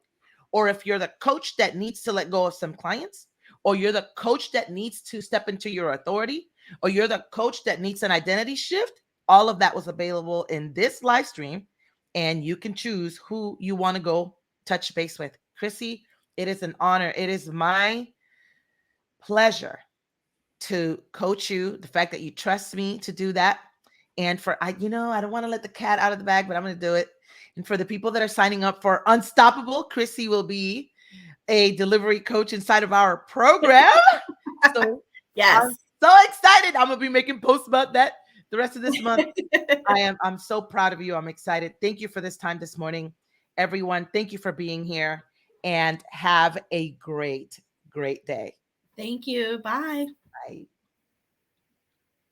or if you're the coach that needs to let go of some clients, or you're the coach that needs to step into your authority, or you're the coach that needs an identity shift, all of that was available in this live stream, and you can choose who you want to go touch base with. Krissy, it is an honor. It is my pleasure to coach you. The fact that you trust me to do that. And I don't want to let the cat out of the bag, but I'm going to do it. And for the people that are signing up for Unstoppable, Krissy will be a delivery coach inside of our program. So yes, I'm so excited. I'm going to be making posts about that the rest of this month. I'm so proud of you. I'm excited. Thank you for this time this morning. Everyone, thank you for being here and have a great, great day. Thank you. Bye. Bye.